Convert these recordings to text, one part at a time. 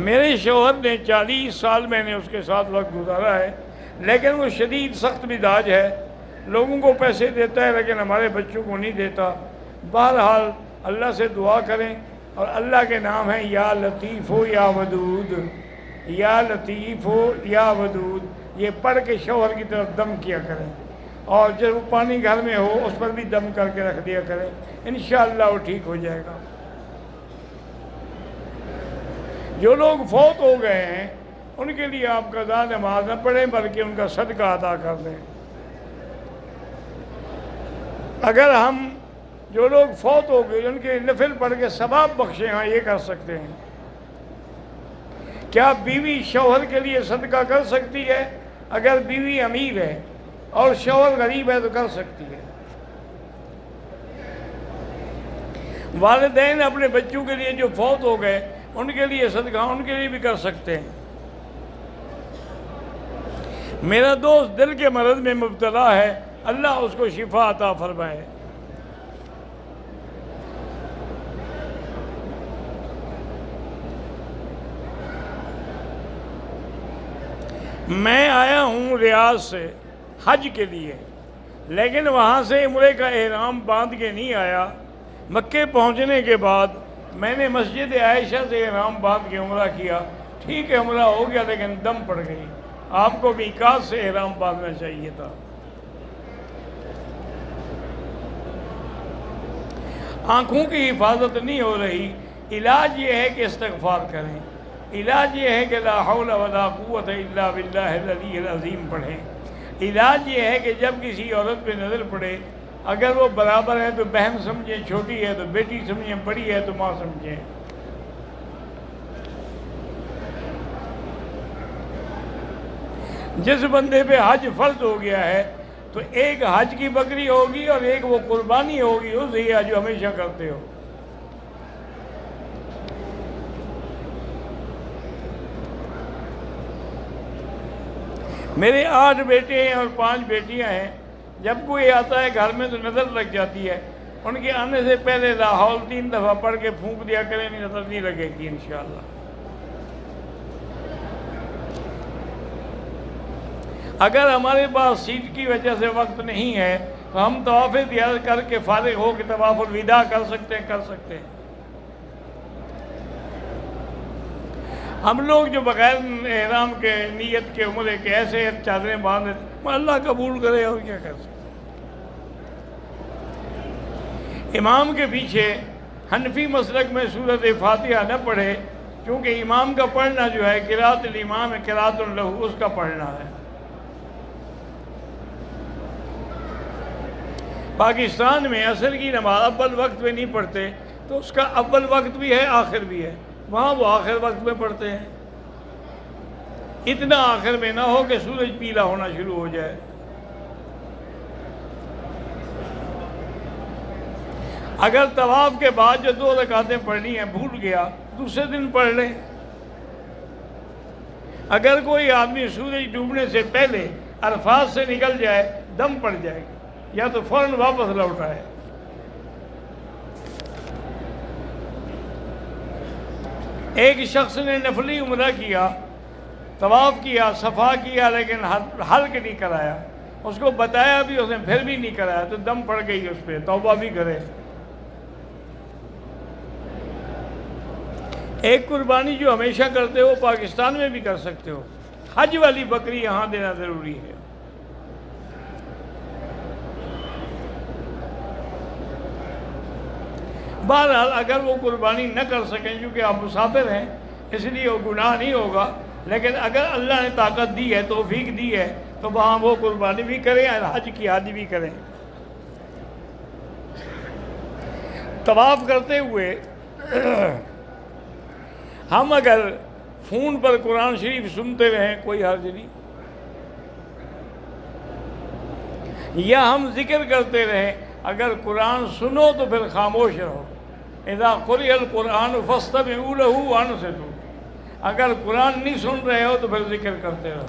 میرے شوہر نے 40 سال میں نے اس کے ساتھ وقت گزارا ہے، لیکن وہ شدید سخت مزاج ہے، لوگوں کو پیسے دیتا ہے لیکن ہمارے بچوں کو نہیں دیتا۔ بہرحال اللہ سے دعا کریں، اور اللہ کے نام ہیں یا لطیف ہو یا ودود، یا لطیف ہو یا ودود، یہ پڑھ کے شوہر کی طرف دم کیا کریں، اور جب وہ پانی گھر میں ہو اس پر بھی دم کر کے رکھ دیا کریں، انشاءاللہ وہ ٹھیک ہو جائے گا۔ جو لوگ فوت ہو گئے ہیں ان کے لیے آپ قضا نماز نہ پڑھیں بلکہ ان کا صدقہ ادا کر دیں۔ اگر ہم جو لوگ فوت ہو گئے ان کے نفل پڑھ کے ثواب بخشیں، ہاں یہ کر سکتے ہیں۔ کیا بیوی شوہر کے لیے صدقہ کر سکتی ہے؟ اگر بیوی امیر ہے اور شوہر غریب ہے تو کر سکتی ہے۔ والدین اپنے بچوں کے لیے جو فوت ہو گئے ان کے لیے صدقہ ان کے لیے بھی کر سکتے ہیں۔ میرا دوست دل کے مرض میں مبتلا ہے، اللہ اس کو شفا عطا فرمائے۔ میں آیا ہوں ریاض سے حج کے لیے، لیکن وہاں سے عمرے کا احرام باندھ کے نہیں آیا۔ مکے پہنچنے کے بعد میں نے مسجد عائشہ سے احرام باندھ کے عمرہ کیا، ٹھیک ہے عمرہ ہو گیا لیکن دم پڑ گئی۔ آپ کو میقات سے احرام باندھنا چاہیے تھا۔ آنکھوں کی حفاظت نہیں ہو رہی، علاج یہ ہے کہ استغفار کریں، علاج یہ ہے کہ لا حول ولا قوت الا باللہ العلی العظیم پڑھیں، علاج یہ ہے کہ جب کسی عورت پہ نظر پڑے اگر وہ برابر ہے تو بہن سمجھیں، چھوٹی ہے تو بیٹی سمجھیں، بڑی ہے تو ماں سمجھیں۔ جس بندے پہ حج فرض ہو گیا ہے تو ایک حج کی بکری ہوگی اور ایک وہ قربانی ہوگی اس ہی جو ہمیشہ کرتے ہو۔ میرے 8 بیٹے ہیں اور 5 بیٹیاں ہیں، جب کوئی آتا ہے گھر میں تو نظر لگ جاتی ہے، ان کے آنے سے پہلے لا حول 3 دفعہ پڑھ کے پھونک دیا کریں، نظر نہیں لگے گی انشاءاللہ۔ اگر ہمارے پاس سیٹ کی وجہ سے وقت نہیں ہے تو ہم طواف زیارت کر کے فارغ ہو کے طواف الوداع کر سکتے ہیں۔ ہم لوگ جو بغیر احرام کے نیت کے عمرے کے ایسے چادریں باندھے، اللہ قبول کرے اور کیا کر سکتے۔ امام کے پیچھے حنفی مسلک میں سورۃ فاتحہ نہ پڑھے، کیونکہ امام کا پڑھنا جو ہے قراءۃ الامام قراءۃ لہ، اس کا پڑھنا ہے۔ پاکستان میں عصر کی نماز اول وقت میں نہیں پڑھتے، تو اس کا اول وقت بھی ہے آخر بھی ہے، وہاں وہ آخر وقت میں پڑھتے ہیں۔ اتنا آخر میں نہ ہو کہ سورج پیلا ہونا شروع ہو جائے۔ اگر طواف کے بعد جو 2 رکعتیں پڑھنی ہیں بھول گیا، دوسرے دن پڑھ لیں۔ اگر کوئی آدمی سورج ڈوبنے سے پہلے عرفات سے نکل جائے، دم پڑ جائے گا، یا تو فوراً واپس لوٹ آئے۔ ایک شخص نے نفلی عمرہ کیا، طواف کیا، صفا کیا، لیکن حلق نہیں کرایا، اس کو بتایا بھی اس نے پھر بھی نہیں کرایا، تو دم پڑ گئی اس پہ، توبہ بھی کرے۔ ایک قربانی جو ہمیشہ کرتے ہو پاکستان میں بھی کر سکتے ہو، حج والی بکری یہاں دینا ضروری ہے۔ بہرحال اگر وہ قربانی نہ کر سکیں کیونکہ آپ مسافر ہیں اس لیے وہ گناہ نہیں ہوگا، لیکن اگر اللہ نے طاقت دی ہے، توفیق دی ہے، تو وہاں وہ قربانی بھی کریں اور حج کی حج بھی کریں۔ طواف کرتے ہوئے ہم اگر فون پر قرآن شریف سنتے رہیں کوئی حرج نہیں، یا ہم ذکر کرتے رہیں، اگر قرآن سنو تو پھر خاموش رہو۔ اذا قرئ القرآن فاستمعوا له وانصتوا، اگر قرآن نہیں سن رہے ہو تو پھر ذکر کرتے رہو۔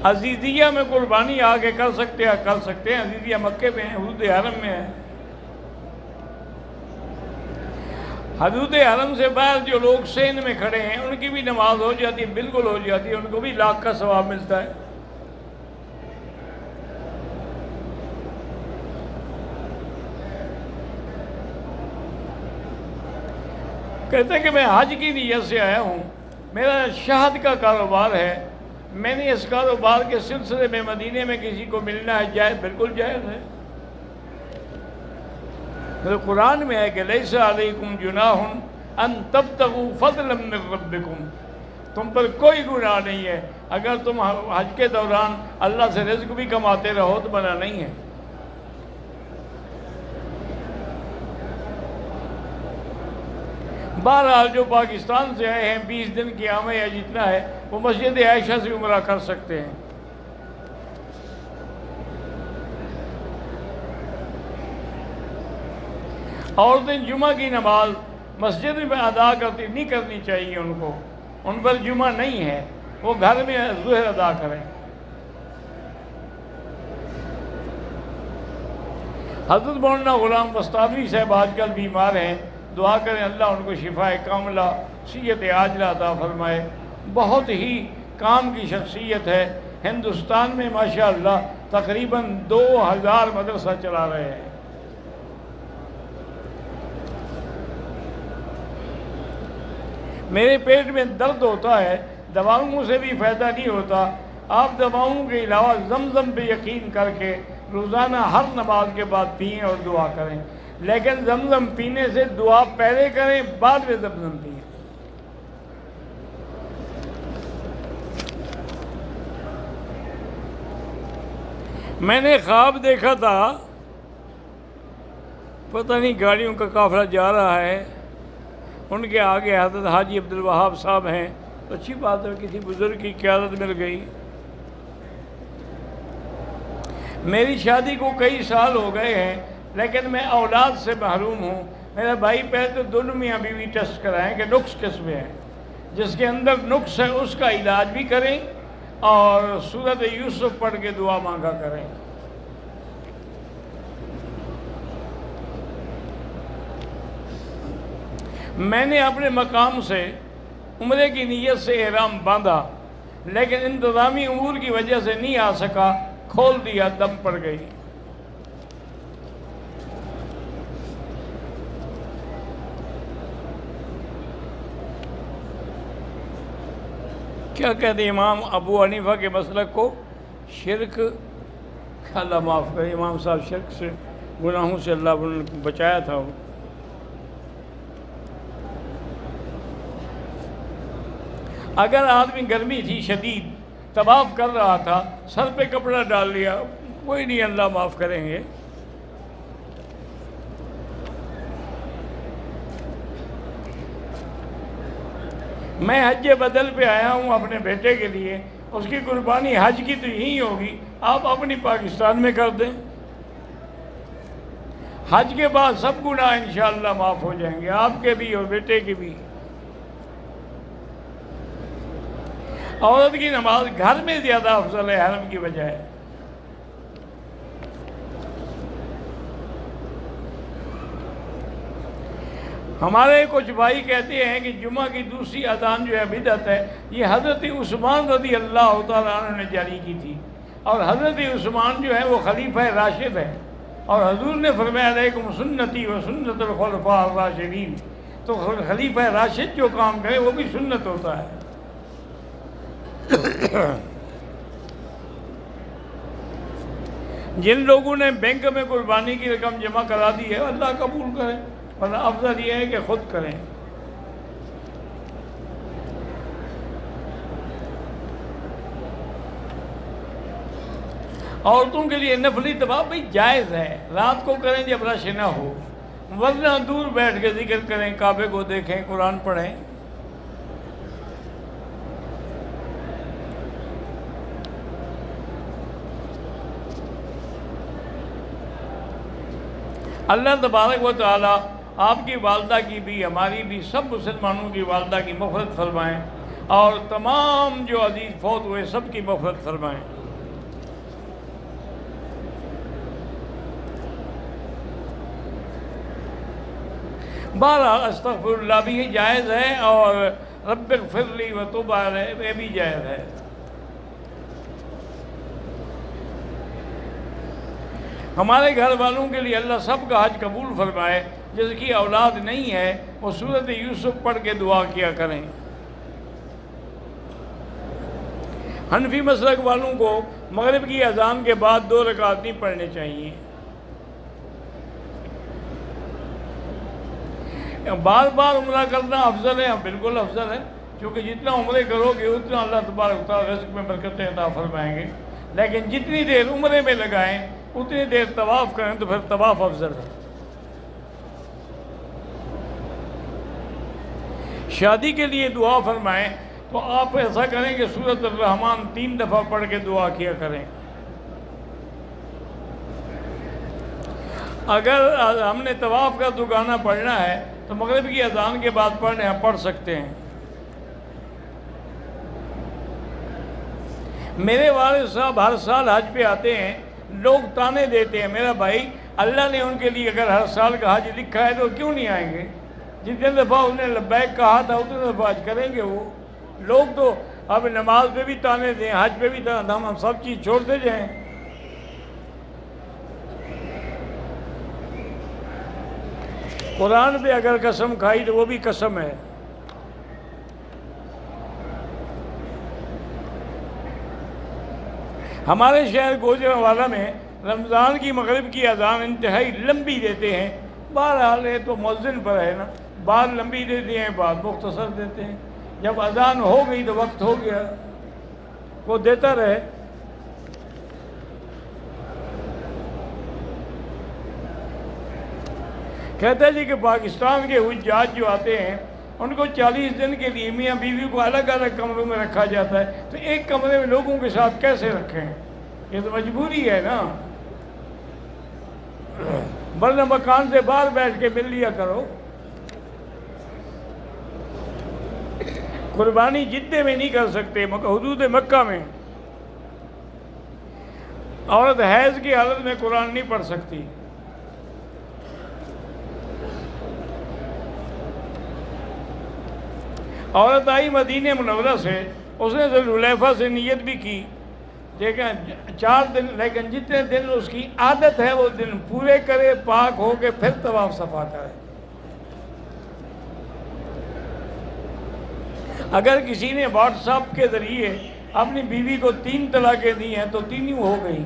عزیزیہ میں قربانی آگے کر سکتے ہیں، عزیزیہ مکے میں ہے، حدود حرم میں ہے۔ حدود حرم سے باہر جو لوگ سین میں کھڑے ہیں ان کی بھی نماز ہو جاتی ہے، بالکل ہو جاتی ہے، ان کو بھی لاکھ کا ثواب ملتا ہے۔ کہتے ہیں کہ میں حج کی نیت سے آیا ہوں، میرا شہد کا کاروبار ہے، میں نے اس کاروبار کے سلسلے میں مدینے میں کسی کو ملنا ہے، جائز، بالکل جائز ہے۔ تو قرآن میں ہے کہ لیس علیکم جناح ان تبتغوا فضلا من ربکم، تم پر کوئی گناہ نہیں ہے اگر تم حج کے دوران اللہ سے رزق بھی کماتے رہو تو منع نہیں ہے۔ بہرحال جو پاکستان سے آئے ہیں 20 دن کی آمد یا جتنا ہے وہ مسجد عائشہ سے عمرہ کر سکتے ہیں۔ عورتیں جمعہ کی نماز مسجد میں ادا نہیں کرنی چاہیے، ان کو، ان پر جمعہ نہیں ہے، وہ گھر میں ظہر ادا کریں۔ حضرت مولانا غلام بستامی صاحب آج کل بیمار ہیں، دعا کریں اللہ ان کو شفاء کاملہ صحت عاجلہ عطا فرمائے۔ بہت ہی کام کی شخصیت ہے، ہندوستان میں ماشاءاللہ تقریباً 2000 مدرسہ چلا رہے ہیں۔ میرے پیٹ میں درد ہوتا ہے، دواؤں سے بھی فائدہ نہیں ہوتا، آپ دواؤں کے علاوہ زمزم پہ یقین کر کے روزانہ ہر نماز کے بعد پئیں اور دعا کریں، لیکن زمزم پینے سے دعا پہلے کریں بعد میں زمزم پئیں۔ میں نے خواب دیکھا تھا، پتہ نہیں گاڑیوں کا قافلہ جا رہا ہے، ان کے آگے حضرت حاجی عبدالوہاب صاحب ہیں، تو اچھی بات ہے، کسی بزرگ کی قیادت مل گئی۔ میری شادی کو کئی سال ہو گئے ہیں لیکن میں اولاد سے محروم ہوں۔ میرا بھائی پہلے تو دونوں میاں بیوی ٹیسٹ کرائیں کہ نقص کس میں ہے، جس کے اندر نقص ہے اس کا علاج بھی کریں اور سورۃ یوسف پڑھ کے دعا مانگا کریں۔ میں نے اپنے مقام سے عمرے کی نیت سے احرام باندھا لیکن انتظامی امور کی وجہ سے نہیں آ سکا، کھول دیا، دم پڑ گئی۔ کیا کہتے ہیں امام ابو حنیفہ کے مسلک کو؟ شرک، اللہ معاف کرے، امام صاحب شرک سے، گناہوں سے اللہ نے بچایا تھا۔ وہ اگر آدمی گرمی تھی شدید، طواف کر رہا تھا، سر پہ کپڑا ڈال لیا، کوئی نہیں، اللہ معاف کریں گے۔ میں حج بدل پہ آیا ہوں اپنے بیٹے کے لیے، اس کی قربانی حج کی تو یہی ہوگی، آپ اپنی پاکستان میں کر دیں، حج کے بعد سب گناہ انشاءاللہ معاف ہو جائیں گے، آپ کے بھی اور بیٹے کے بھی۔ عورت کی نماز گھر میں زیادہ افضل ہے حرم کی بجائے۔ ہمارے کچھ بھائی کہتے ہیں کہ جمعہ کی دوسری اذان جو ہے بدعت ہے، یہ حضرت عثمان رضی اللہ تعالیٰ عنہ نے جاری کی تھی، اور حضرت عثمان جو ہے وہ خلیفہ راشد ہے، اور حضور نے فرمایا علیکم سنتی و سنت الخلفاء الراشدین، تو خلیفہ راشد جو کام کرے وہ بھی سنت ہوتا ہے۔ جن لوگوں نے بینک میں قربانی کی رقم جمع کرا دی ہے اللہ قبول کرے، ورنہ افضل یہ ہے کہ خود کریں۔ عورتوں کے لیے نفلی طواف بھی جائز ہے، رات کو کریں جب رش نہ ہو، ورنہ دور بیٹھ کے ذکر کریں، کعبے کو دیکھیں، قرآن پڑھیں۔ اللہ تبارک و تعالیٰ آپ کی والدہ کی بھی، ہماری بھی، سب مسلمانوں کی والدہ کی مغفرت فرمائیں، اور تمام جو عزیز فوت ہوئے سب کی مغفرت فرمائیں۔ بہرحال استغفر اللہ بھی جائز ہے اور رب اغفر لی وتوب علیہ یہ بھی جائز ہے۔ ہمارے گھر والوں کے لیے اللہ سب کا حج قبول فرمائے۔ جس کی اولاد نہیں ہے وہ سورۃ یوسف پڑھ کے دعا کیا کریں۔ حنفی مسلک والوں کو مغرب کی اذان کے بعد 2 رکعت نہیں پڑھنے چاہیے۔ بار بار عمرہ کرنا افضل ہے، بالکل افضل ہے، کیونکہ جتنا عمرے کرو گے اتنا اللہ تبارک و تعالیٰ رزق میں برکتیں عطا فرمائیں گے۔ لیکن جتنی دیر عمرے میں لگائیں اتنی دیر طواف کریں تو پھر طواف افضل ہے۔ شادی کے لیے دعا فرمائیں تو آپ ایسا کریں کہ سورۃ الرحمن 3 دفعہ پڑھ کے دعا کیا کریں۔ اگر ہم نے طواف کا دگانا پڑھنا ہے تو مغرب کی اذان کے بعد پڑھ سکتے ہیں۔ میرے والد صاحب ہر سال حج پہ آتے ہیں، لوگ تانے دیتے ہیں، میرا بھائی اللہ نے ان کے لیے اگر ہر سال کا حج لکھا ہے تو کیوں نہیں آئیں گے؟ جتنے دفعہ انہیں لبیک کہا تھا اتنے دفعہ حج کریں گے وہ۔ لوگ تو اب نماز پہ بھی تانے دیں، حج پہ بھی تانے، ہم سب چیز چھوڑتے جائیں۔ قرآن پہ اگر قسم کھائی تو وہ بھی قسم ہے۔ ہمارے شہر گوجرانوالہ میں رمضان کی مغرب کی اذان انتہائی لمبی دیتے ہیں۔ بہرحال یہ تو مؤذن پر ہے نا، بعض لمبی دیتے ہیں بعض مختصر دیتے ہیں۔ جب اذان ہو گئی تو وقت ہو گیا، وہ دیتا رہے۔ کہتا ہے جی کہ پاکستان کے حجاج جو آتے ہیں ان کو 40 دن کے لیے میاں بیوی کو الگ الگ کمروں میں رکھا جاتا ہے، تو ایک کمرے میں لوگوں کے ساتھ کیسے رکھیں؟ یہ تو مجبوری ہے نا، ورنہ مکان سے باہر بیٹھ کے مل لیا کرو۔ قربانی جدے میں نہیں کر سکتے، حدود مکہ میں عورت حیض کی حالت میں قرآن نہیں پڑھ سکتی۔ عورت آئی مدینہ منورہ سے، اس نے ذوالحلیفہ سے نیت بھی کی، لیکن 4 دن، لیکن جتنے دن اس کی عادت ہے وہ دن پورے کرے، پاک ہو کے پھر طواف صفا کرے۔ اگر کسی نے واٹس ایپ کے ذریعے اپنی بیوی کو 3 طلاقیں دی ہیں تو 3 ہو گئی۔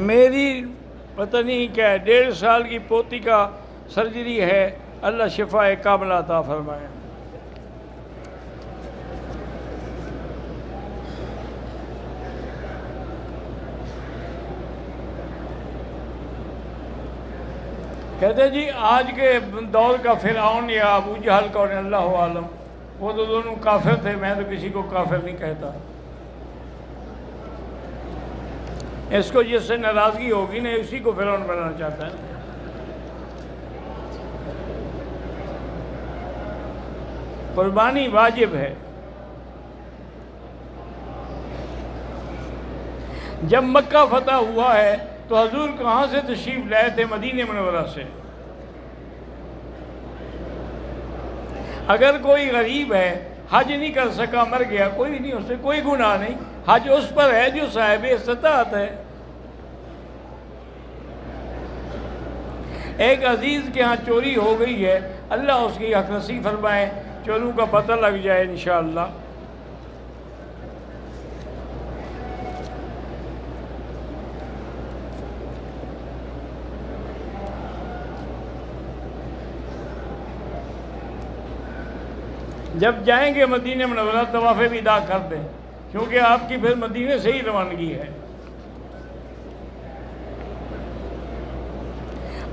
میری پتہ نہیں کیا 1.5 سال کی پوتی کا سرجری ہے، اللہ شفا کاملہ عطا فرمائے۔ کہتے ہیں جی آج کے دور کا فرعون یا ابو جہل کا اللہ عالم، وہ تو دونوں کافر تھے، میں تو کسی کو کافر نہیں کہتا۔ اس کو جس سے ناراضگی ہوگی نا اسی کو فرعون بنانا چاہتا ہے۔ قربانی واجب ہے۔ جب مکہ فتح ہوا ہے تو حضور کہاں سے تشریف لائے تھے؟ مدینہ منورہ سے۔ اگر کوئی غریب ہے حج نہیں کر سکا مر گیا، کوئی نہیں، اس سے کوئی گناہ نہیں، حج اس پر ہے جو صاحب استطاعت ہے۔ ایک عزیز کے ہاں چوری ہو گئی ہے، اللہ اس کی حق نصیب فرمائے، چوروں کا پتہ لگ جائے انشاءاللہ۔ جب جائیں گے مدینہ منورہ طواف وداع کر دیں، کیونکہ آپ کی پھر مدینہ سے ہی روانگی ہے۔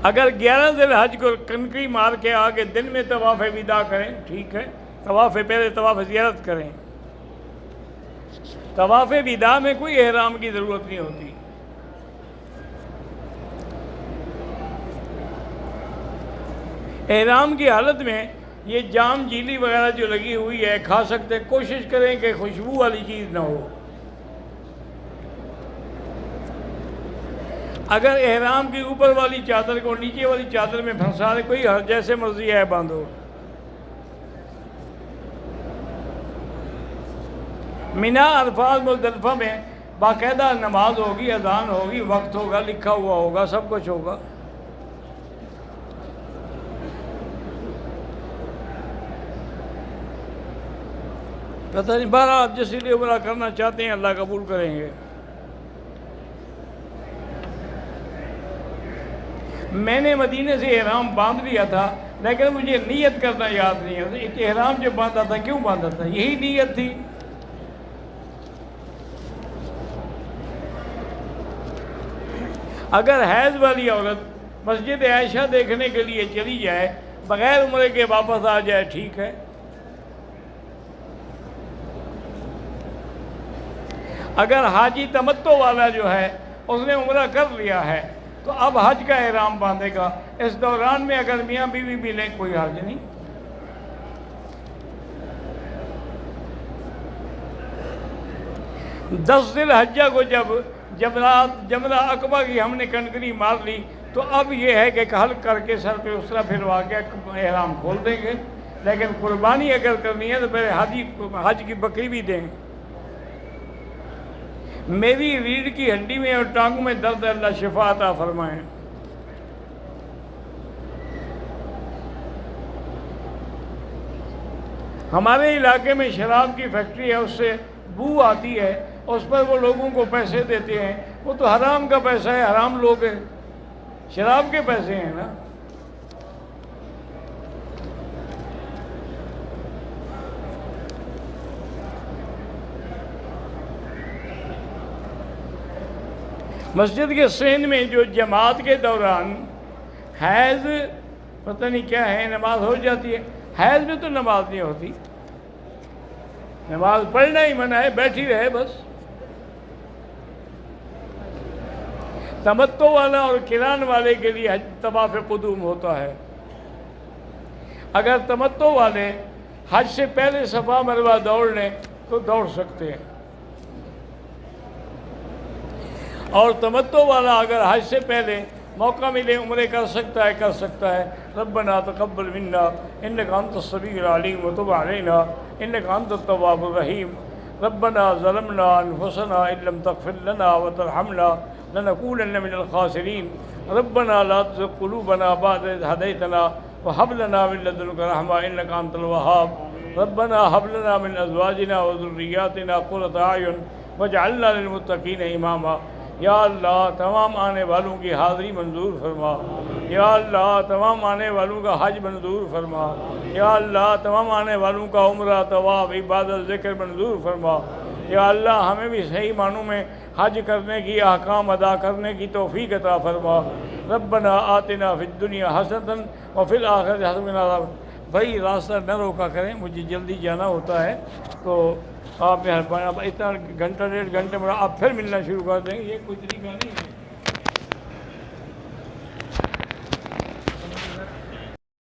اگر 11 ذی الحج کو کنکری مار کے آگے دن میں طواف وداع کریں ٹھیک ہے، پہلے طواف زیارت کریں۔ طواف وداع میں کوئی احرام کی ضرورت نہیں ہوتی۔ احرام کی حالت میں یہ جام جیلی وغیرہ جو لگی ہوئی ہے کھا سکتے، کوشش کریں کہ خوشبو والی چیز نہ ہو۔ اگر احرام کی اوپر والی چادر کو نیچے والی چادر میں پھنسا دے کوئی ہر جیسے مرضی ہے باندھو. مینا عرفات مزدلفہ میں باقاعدہ نماز ہوگی، اذان ہوگی، وقت ہوگا، لکھا ہوا ہوگا، سب کچھ ہوگا. پتہ نہیں، بہرحال آپ جس لیے عمرہ کرنا چاہتے ہیں اللہ قبول کریں گے. میں نے مدینے سے احرام باندھ لیا تھا لیکن مجھے نیت کرنا یاد نہیں ہے. احرام جب باندھا تھا کیوں باندھا تھا؟ یہی نیت تھی. اگر حیض والی عورت مسجد عائشہ دیکھنے کے لیے چلی جائے بغیر عمرے کے واپس آ جائے ٹھیک ہے. اگر حاجی تمتع والا جو ہے اس نے عمرہ کر لیا ہے تو اب حج کا احرام باندھے گا. اس دوران میں اگر میاں بیوی ملیں کوئی حرج نہیں. دس ذی الحجہ کو جب جمرہ عقبہ کی ہم نے کنکری مار لی تو اب یہ ہے کہ حلق کر کے سر پہ اس طرح پھروا کے احرام کھول دیں گے. لیکن قربانی اگر کرنی ہے تو پہلے حج کی بکری بھی دیں. میری ریڑھ کی ہڈی میں اور ٹانگوں میں درد ہے، اللہ شفا عطا فرمائیں. ہمارے علاقے میں شراب کی فیکٹری ہے، اس سے بو آتی ہے، اس پر وہ لوگوں کو پیسے دیتے ہیں. وہ تو حرام کا پیسہ ہے، حرام لوگ ہیں، شراب کے پیسے ہیں نا. مسجد کے سین میں جو جماعت کے دوران حیض پتہ نہیں کیا ہے نماز ہو جاتی ہے. حیض میں تو نماز نہیں ہوتی، نماز پڑھنا ہی منع ہے، بیٹھی رہے بس. تمتع والا اور قران والے کے لیے حج طواف قدوم ہوتا ہے. اگر تمتع والے حج سے پہلے صفا مروہ دوڑ لیں تو دوڑ سکتے ہیں، اور تمتع والا اگر حج سے پہلے موقع ملے عمرے کر سکتا ہے. ربنا تقبل منا انک انت السمیع العلیم وتب علینا انک انت التواب الرحیم. ربنا ظلمنا انفسنا ان لم تغفر لنا وترحمنا لنكونن من الخاسرین. ربنا لا تزغ قلوبنا بعد إذ هديتنا وهب لنا من لدنك رحمة انك انت الوهاب. ربنا هب لنا من ازواجنا وذرياتنا قرة اعین واجعلنا للمتقین اماما. یا اللہ تمام آنے والوں کی حاضری منظور فرما. یا اللہ تمام آنے والوں کا حج منظور فرما. یا اللہ تمام آنے والوں کا عمرہ طواف عبادت ذکر منظور فرما. یا اللہ ہمیں بھی صحیح معنوں میں حج کرنے کی احکام ادا کرنے کی توفیق عطا فرما. ربنا آتنا فی الدنیا حسنۃ وفی الآخرۃ حسنۃ. بھائی راستہ نہ روکا کریں، مجھے جلدی جانا ہوتا ہے تو آپ مہربانی اتنا گھنٹہ ڈیڑھ گھنٹے میں آپ پھر ملنا شروع کر دیں گے، یہ کوئی طریقہ نہیں ہے.